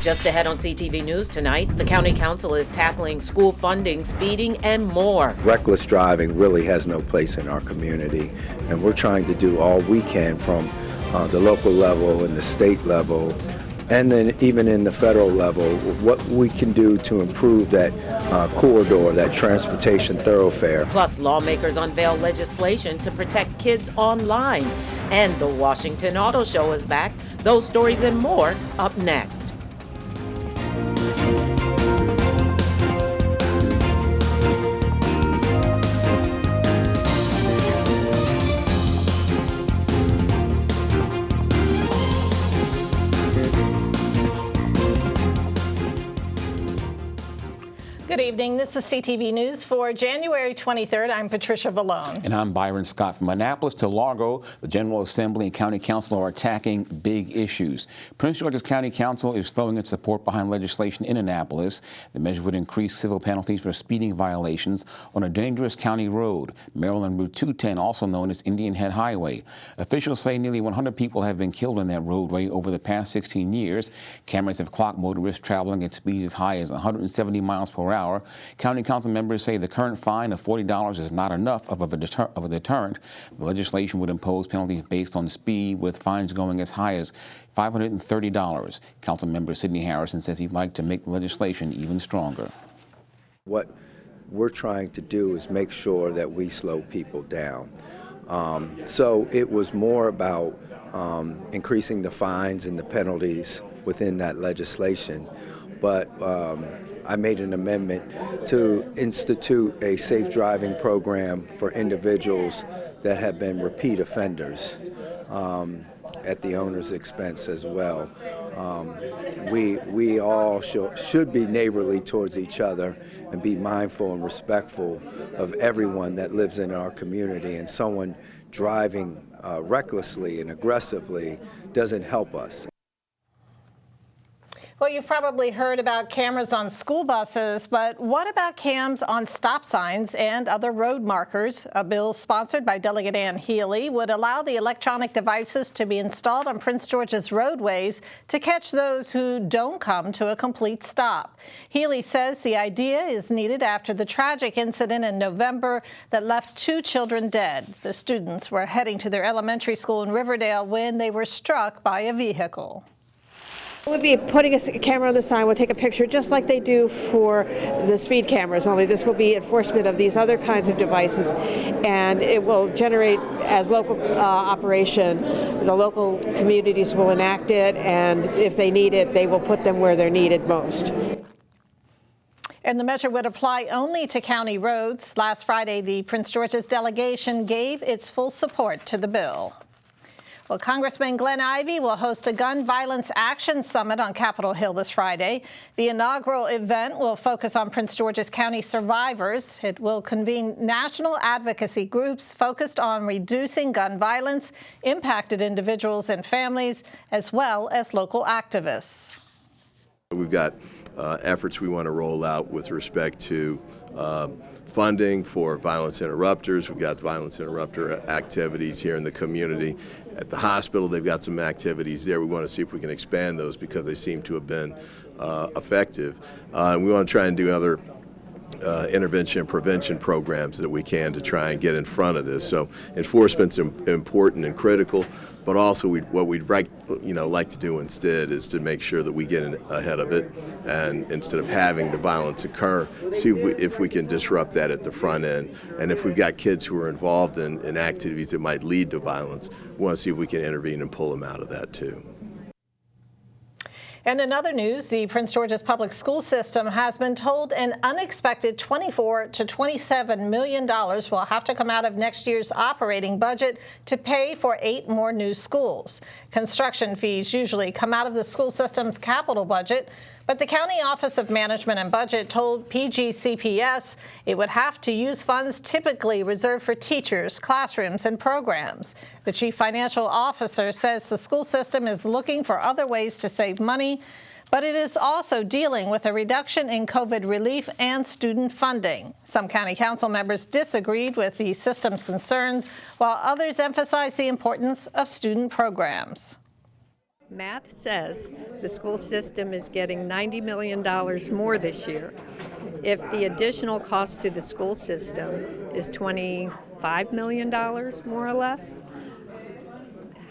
Just ahead on CTV News tonight, the County Council is tackling school funding, speeding, and more. Reckless driving really has no place in our community, and we're trying to do all we can from the local level and the state level, and then even in the federal level, what we can do to improve that corridor, that transportation thoroughfare. Plus, lawmakers unveil legislation to protect kids online. And the Washington Auto Show is back. Those stories and more up next. Good evening. This is CTV News for January 23rd. I'm Patricia Vallone. And I'm Byron Scott. From Annapolis to Largo, the General Assembly and County Council are attacking big issues. Prince George's County Council is throwing its support behind legislation in Annapolis. The measure would increase civil penalties for speeding violations on a dangerous county road, Maryland Route 210, also known as Indian Head Highway. Officials say nearly 100 people have been killed on that roadway over the past 16 years. Cameras have clocked motorists traveling at speeds as high as 170 miles per hour. County Council members say the current fine of $40 is not enough of a deterrent. The legislation would impose penalties based on speed, with fines going as high as $530. Council member Sidney Harrison says he'd like to make the legislation even stronger. What we're trying to do is make sure that we slow people down. So it was more about increasing the fines and the penalties within that legislation. But I made an amendment to institute a safe driving program for individuals that have been repeat offenders at the owner's expense as well. We all should be neighborly towards each other and be mindful and respectful of everyone that lives in our community, and someone driving recklessly and aggressively doesn't help us. Well, you've probably heard about cameras on school buses, but what about cams on stop signs and other road markers? A bill sponsored by Delegate Ann Healy would allow the electronic devices to be installed on Prince George's roadways to catch those who don't come to a complete stop. Healy says the idea is needed after the tragic incident in November that left 2 children dead. The students were heading to their elementary school in Riverdale when they were struck by a vehicle. We'll be putting a camera on the sign. We'll take a picture just like they do for the speed cameras, only this will be enforcement of these other kinds of devices, and it will generate as local operation. The local communities will enact it, and if they need it, they will put them where they're needed most. And the measure would apply only to county roads. Last Friday, the Prince George's delegation gave its full support to the bill. Well, Congressman Glenn Ivey will host a Gun Violence Action Summit on Capitol Hill this Friday. The inaugural event will focus on Prince George's County survivors. It will convene national advocacy groups focused on reducing gun violence, impacted individuals and families, as well as local activists. We've got efforts we want to roll out with respect to funding for violence interrupters. We've got violence interrupter activities here in the community. At the hospital, they've got some activities there. We want to see if we can expand those because they seem to have been effective. And we want to try and do other intervention and prevention programs that we can to try and get in front of this. So enforcement's important and critical, but also what we'd like to do instead is to make sure that we get ahead of it, and instead of having the violence occur, see if we can disrupt that at the front end. And if we've got kids who are involved in activities that might lead to violence, we want to see if we can intervene and pull them out of that too. And in other news, the Prince George's public school system has been told an unexpected $24 to $27 million will have to come out of next year's operating budget to pay for 8 more new schools. Construction fees usually come out of the school system's capital budget, but the County Office of Management and Budget told PGCTV it would have to use funds typically reserved for teachers, classrooms, and programs. The chief financial officer says the school system is looking for other ways to save money, but it is also dealing with a reduction in COVID relief and student funding. Some county council members disagreed with the system's concerns, while others emphasized the importance of student programs. Math says the school system is getting $90 million more this year. If the additional cost to the school system is $25 million, more or less,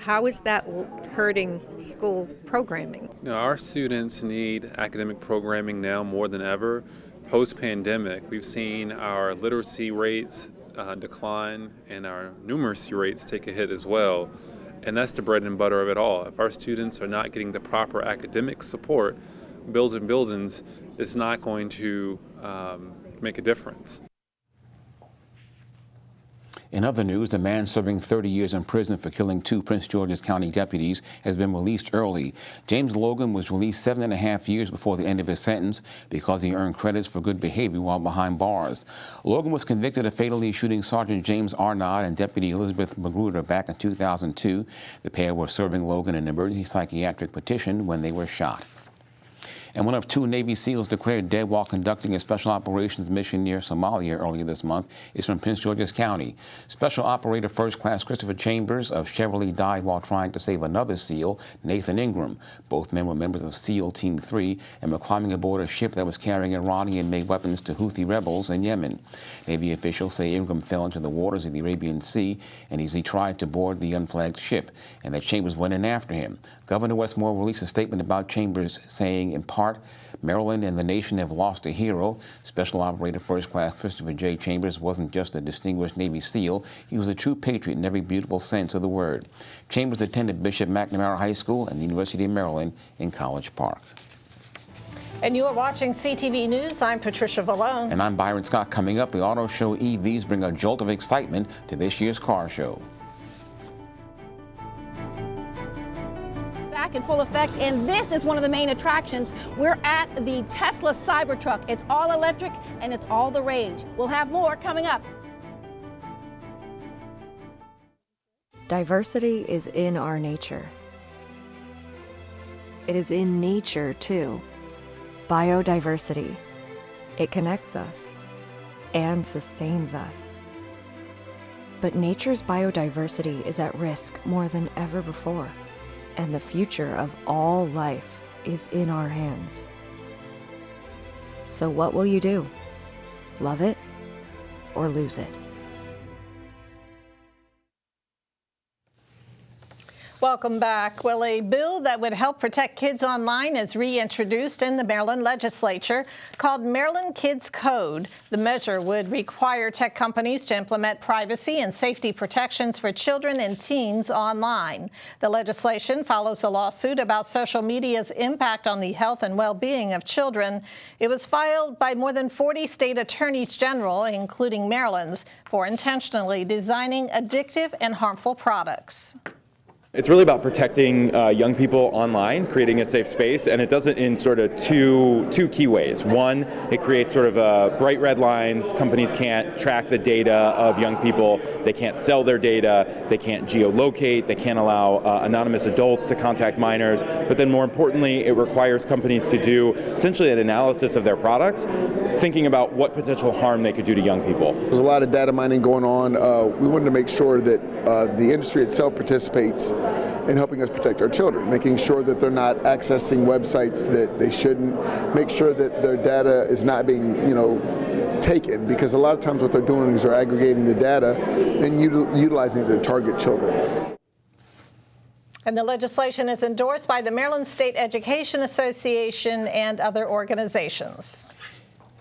how is that hurting school programming? Our students need academic programming now more than ever. Post-pandemic, we've seen our literacy rates decline and our numeracy rates take a hit as well. And that's the bread and butter of it all. If our students are not getting the proper academic support, building buildings is not going to make a difference. In other news, a man serving 30 years in prison for killing 2 Prince George's County deputies has been released early. James Logan was released 7.5 years before the end of his sentence because he earned credits for good behavior while behind bars. Logan was convicted of fatally shooting Sergeant James Arnott and Deputy Elizabeth Magruder back in 2002. The pair were serving Logan an emergency psychiatric petition when they were shot. And one of 2 Navy SEALs declared dead while conducting a special operations mission near Somalia earlier this month is from Prince George's County. Special Operator First Class Christopher Chambers of Chevrolet died while trying to save another SEAL, Nathan Ingram. Both men were members of SEAL Team 3 and were climbing aboard a ship that was carrying Iranian-made weapons to Houthi rebels in Yemen. Navy officials say Ingram fell into the waters of the Arabian Sea and he tried to board the unflagged ship, and that Chambers went in after him. Governor Westmore released a statement about Chambers saying, in part, Maryland and the nation have lost a hero. Special Operator First Class Christopher J. Chambers wasn't just a distinguished Navy SEAL. He was a true patriot in every beautiful sense of the word. Chambers attended Bishop McNamara High School and the University of Maryland in College Park. And you are watching CTV News. I'm Patricia Vallone. And I'm Byron Scott. Coming up, the auto show EVs bring a jolt of excitement to this year's car show. In full effect, and this is one of the main attractions. We're at the Tesla Cybertruck. It's all electric and it's all the rage. We'll have more coming up. Diversity is in our nature. It is in nature too. Biodiversity. It connects us and sustains us. But nature's biodiversity is at risk more than ever before. And the future of all life is in our hands. So what will you do? Love it or lose it? Welcome back. Well, a bill that would help protect kids online is reintroduced in the Maryland legislature called Maryland Kids Code. The measure would require tech companies to implement privacy and safety protections for children and teens online. The legislation follows a lawsuit about social media's impact on the health and well-being of children. It was filed by more than 40 state attorneys general, including Maryland's, for intentionally designing addictive and harmful products. It's really about protecting young people online, creating a safe space, and it does it in sort of two key ways. One, it creates sort of bright red lines. Companies can't track the data of young people. They can't sell their data. They can't geolocate. They can't allow anonymous adults to contact minors. But then more importantly, it requires companies to do essentially an analysis of their products, thinking about what potential harm they could do to young people. There's a lot of data mining going on. We wanted to make sure that the industry itself participates in helping us protect our children, making sure that they're not accessing websites that they shouldn't, make sure that their data is not being, taken, because a lot of times what they're doing is they're aggregating the data and utilizing it to target children. And the legislation is endorsed by the Maryland State Education Association and other organizations.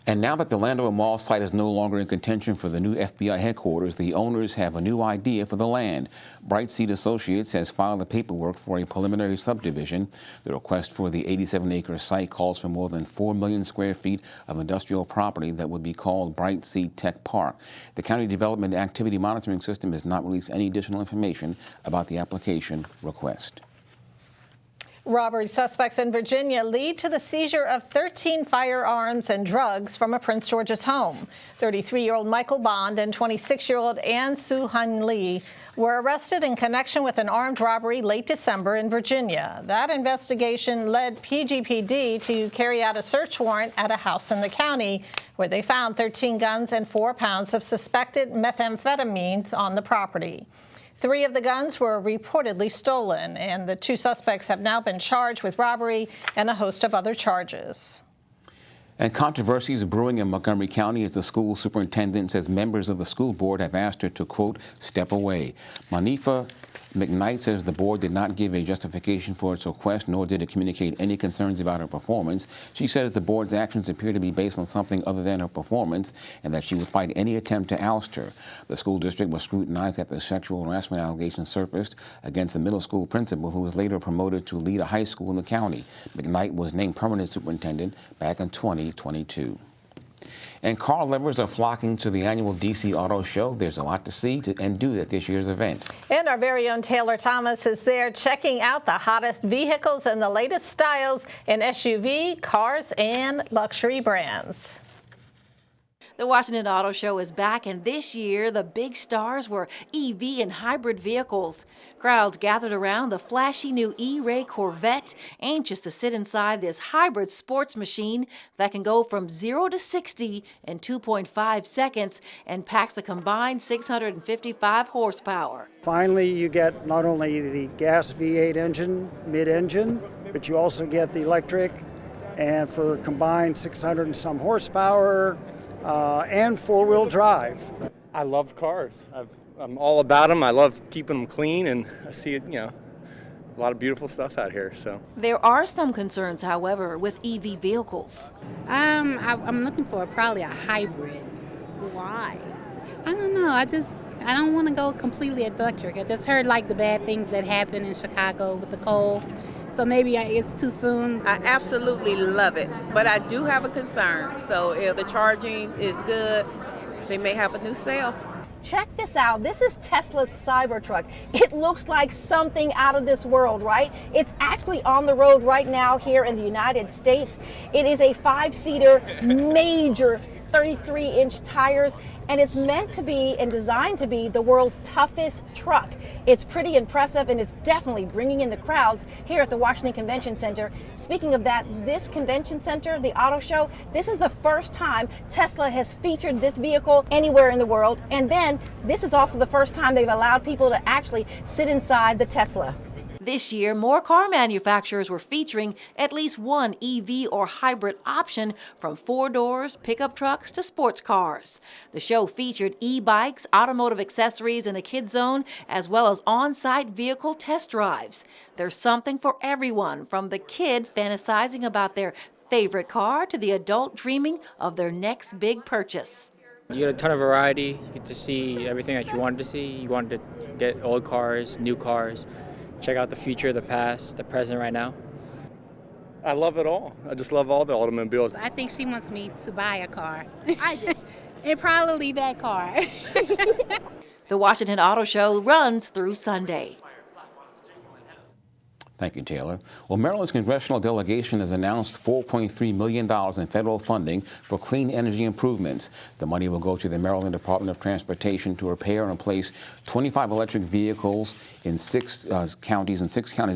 And now that the Landover Mall site is no longer in contention for the new FBI headquarters, the owners have a new idea for the land. Bright Seed Associates has filed the paperwork for a preliminary subdivision. The request for the 87-acre site calls for more than 4 million square feet of industrial property that would be called Bright Seed Tech Park. The County Development Activity Monitoring System has not released any additional information about the application request. Robbery suspects in Virginia lead to the seizure of 13 firearms and drugs from a Prince George's home. 33-year-old Michael Bond and 26-year-old Ann Soo-Hun Lee were arrested in connection with an armed robbery late December in Virginia. That investigation led PGPD to carry out a search warrant at a house in the county where they found 13 guns and 4 pounds of suspected methamphetamines on the property. 3 of the guns were reportedly stolen, and the 2 suspects have now been charged with robbery and a host of other charges. And controversies brewing in Montgomery County as the school superintendent says members of the school board have asked her to, quote, step away. Manifa McKnight says the board did not give a justification for its request, nor did it communicate any concerns about her performance. She says the board's actions appear to be based on something other than her performance and that she would fight any attempt to oust her. The school district was scrutinized after sexual harassment allegations surfaced against the middle school principal, who was later promoted to lead a high school in the county. McKnight was named permanent superintendent back in 2022. And car lovers are flocking to the annual DC Auto Show. There's a lot to see and do at this year's event. And our very own Taylor Thomas is there checking out the hottest vehicles and the latest styles in SUV, cars, and luxury brands. The Washington Auto Show is back, and this year the big stars were EV and hybrid vehicles. Crowds gathered around the flashy new E-Ray Corvette, anxious to sit inside this hybrid sports machine that can go from 0 to 60 in 2.5 seconds and packs a combined 655 horsepower. Finally, you get not only the gas V8 engine, mid-engine, but you also get the electric, and for combined 600 and some horsepower, and four-wheel drive. I love cars. I'm all about them. I love keeping them clean, and I see, a lot of beautiful stuff out here. So there are some concerns, however, with EV vehicles. I'm looking for probably a hybrid. Why? I don't know. I don't want to go completely electric. I just heard like the bad things that happened in Chicago with the coal. So maybe it's too soon. I absolutely love it, but I do have a concern. So if the charging is good, they may have a new sale. Check this out. This is Tesla's Cybertruck. It looks like something out of this world, right? It's actually on the road right now here in the United States. It is a 5-seater, major 33-inch tires, and it's meant to be and designed to be the world's toughest truck. It's pretty impressive, and it's definitely bringing in the crowds here at the Washington Convention Center. Speaking of that, this convention center, the auto show, this is the first time Tesla has featured this vehicle anywhere in the world. And then this is also the first time they've allowed people to actually sit inside the Tesla. This year, more car manufacturers were featuring at least one EV or hybrid option, from 4-doors, pickup trucks to sports cars. The show featured e-bikes, automotive accessories, and a kid zone, as well as on-site vehicle test drives. There's something for everyone, from the kid fantasizing about their favorite car to the adult dreaming of their next big purchase. You get a ton of variety. You get to see everything that you wanted to see. You wanted to get old cars, new cars. Check out the future, the past, the present right now. I love it all. I just love all the automobiles. I think she wants me to buy a car. I do. And probably that car. The Washington Auto Show runs through Sunday. Thank you, Taylor. Well, Maryland's congressional delegation has announced $4.3 million in federal funding for clean energy improvements. The money will go to the Maryland Department of Transportation to repair and replace 25 electric vehicles in 6 counties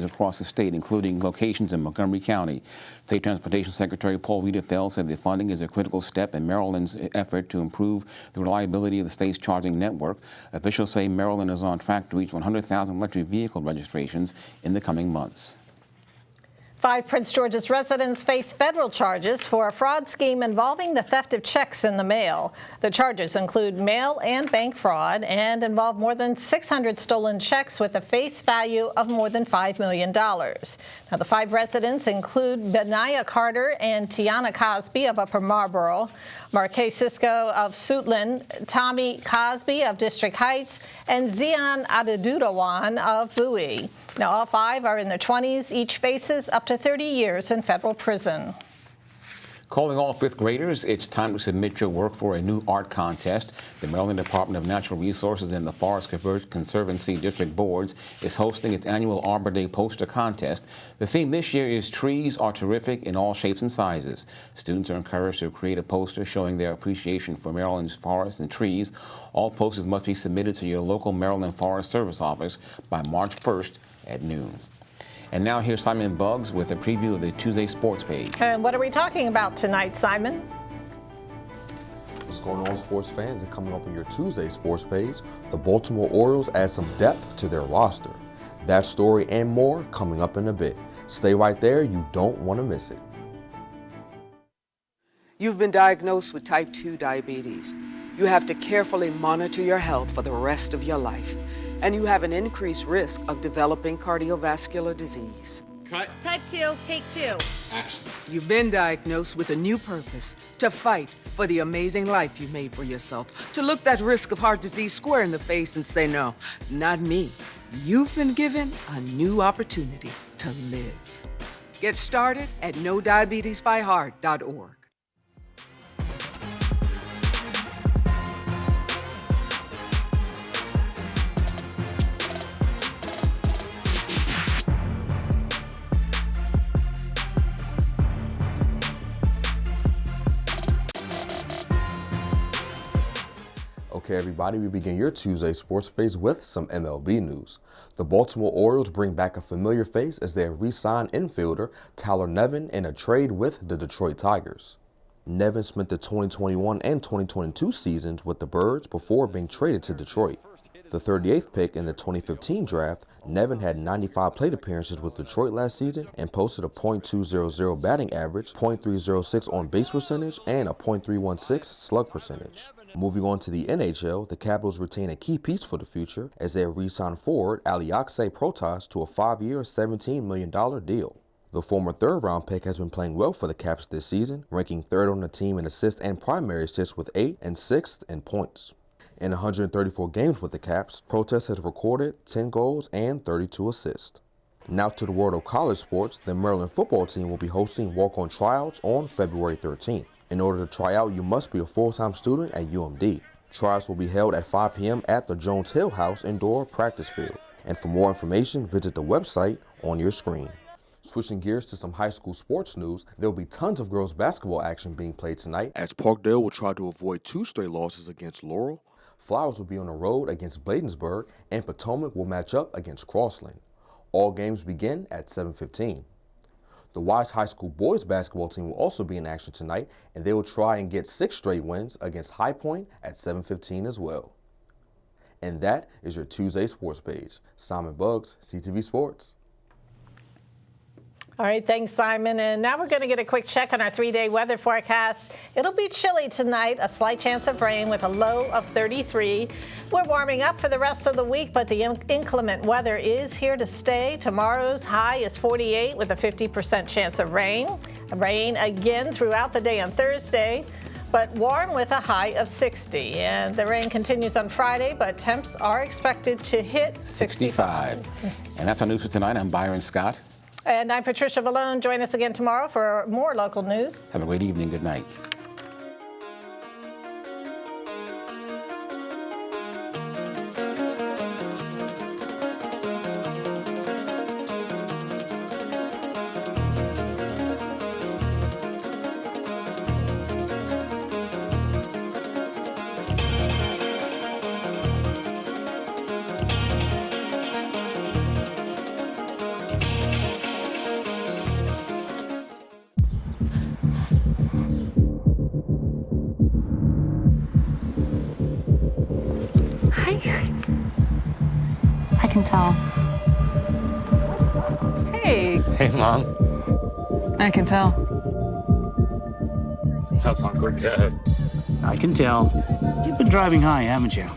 across the state, including locations in Montgomery County. State Transportation Secretary Paul Wiedefeld said the funding is a critical step in Maryland's effort to improve the reliability of the state's charging network. Officials say Maryland is on track to reach 100,000 electric vehicle registrations in the coming months. 5 Prince George's residents face federal charges for a fraud scheme involving the theft of checks in the mail. The charges include mail and bank fraud and involve more than 600 stolen checks with a face value of more than $5 million. Now, the 5 residents include Benaya Carter and Tiana Cosby of Upper Marlboro, Marquez Cisco of Suitland, Tommy Cosby of District Heights, and Zion Adedudawan of Bowie. Now, all 5 are in their 20s. Each faces up to 30 years in federal prison. Calling all 5th graders, it's time to submit your work for a new art contest. The Maryland Department of Natural Resources and the Forest Conservancy District Boards is hosting its annual Arbor Day poster contest. The theme this year is Trees Are Terrific in All Shapes and Sizes. Students are encouraged to create a poster showing their appreciation for Maryland's forests and trees. All posters must be submitted to your local Maryland Forest Service office by March 1st at noon. And now here's Simon Buggs with a preview of the Tuesday sports page. And what are we talking about tonight, Simon? What's going on, sports fans? And coming up on your Tuesday sports page, the Baltimore Orioles add some depth to their roster. That story and more coming up in a bit. Stay right there, you don't want to miss it. You've been diagnosed with type 2 diabetes. You have to carefully monitor your health for the rest of your life, and you have an increased risk of developing cardiovascular disease. Cut. Type 2, take 2. Action. You've been diagnosed with a new purpose, to fight for the amazing life you made for yourself, to look that risk of heart disease square in the face and say, no, not me. You've been given a new opportunity to live. Get started at NoDiabetesByHeart.org. Okay, everybody, we begin your Tuesday sports page with some MLB news. The Baltimore Orioles bring back a familiar face as they re-signed infielder Tyler Nevin in a trade with the Detroit Tigers. Nevin spent the 2021 and 2022 seasons with the Birds before being traded to Detroit. The 38th pick in the 2015 draft, Nevin had 95 plate appearances with Detroit last season and posted a .200 batting average, .306 on base percentage, and a .316 slug percentage. Moving on to the NHL, the Capitals retain a key piece for the future as they re-signed forward Alexei Protas to a 5-year, $17 million deal. The former third-round pick has been playing well for the Caps this season, ranking third on the team in assists and primary assists with 8 and 6th in points. In 134 games with the Caps, Protas has recorded 10 goals and 32 assists. Now to the world of college sports, the Maryland football team will be hosting walk-on tryouts on February 13th. In order to try out, you must be a full-time student at UMD. Tryouts will be held at 5 p.m. at the Jones Hill House indoor practice field. And for more information, visit the website on your screen. Switching gears to some high school sports news, there will be tons of girls basketball action being played tonight as Parkdale will try to avoid 2 straight losses against Laurel. Flowers will be on the road against Bladensburg, and Potomac will match up against Crossland. All games begin at 7:15. The Wise High School boys basketball team will also be in action tonight, and they will try and get 6 straight wins against High Point at 7:15 as well. And that is your Tuesday sports page. Simon Buggs, CTV Sports. All right, thanks, Simon. And now we're going to get a quick check on our 3-day weather forecast. It'll be chilly tonight, a slight chance of rain with a low of 33. We're warming up for the rest of the week, but the inclement weather is here to stay. Tomorrow's high is 48 with a 50% chance of rain. Rain again throughout the day on Thursday, but warm with a high of 60. And the rain continues on Friday, but temps are expected to hit 65. And that's our news for tonight. I'm Byron Scott. And I'm Patricia Vallone. Join us again tomorrow for more local news. Have a great evening. Good night. I can tell. Hey. Hey, Mom. I can tell. What's up, Uncle Dad? I can tell. You've been driving high, haven't you?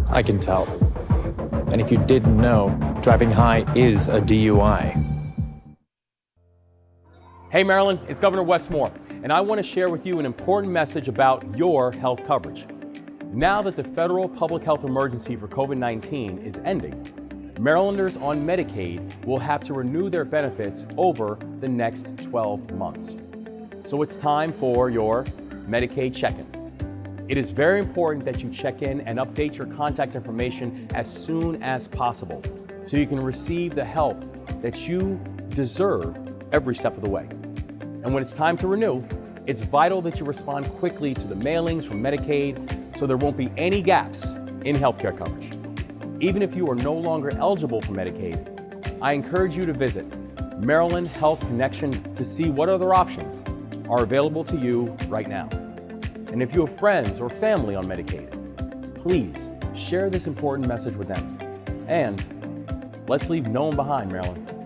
I can tell. And if you didn't know, driving high is a DUI. Hey Maryland, it's Governor Wes Moore, and I want to share with you an important message about your health coverage. Now that the federal public health emergency for COVID-19 is ending, Marylanders on Medicaid will have to renew their benefits over the next 12 months. So it's time for your Medicaid check-in. It is very important that you check in and update your contact information as soon as possible so you can receive the help that you deserve every step of the way. And when it's time to renew, it's vital that you respond quickly to the mailings from Medicaid so there won't be any gaps in healthcare coverage. Even if you are no longer eligible for Medicaid, I encourage you to visit Maryland Health Connection to see what other options are available to you right now. And if you have friends or family on Medicaid, please share this important message with them. And let's leave no one behind, Maryland.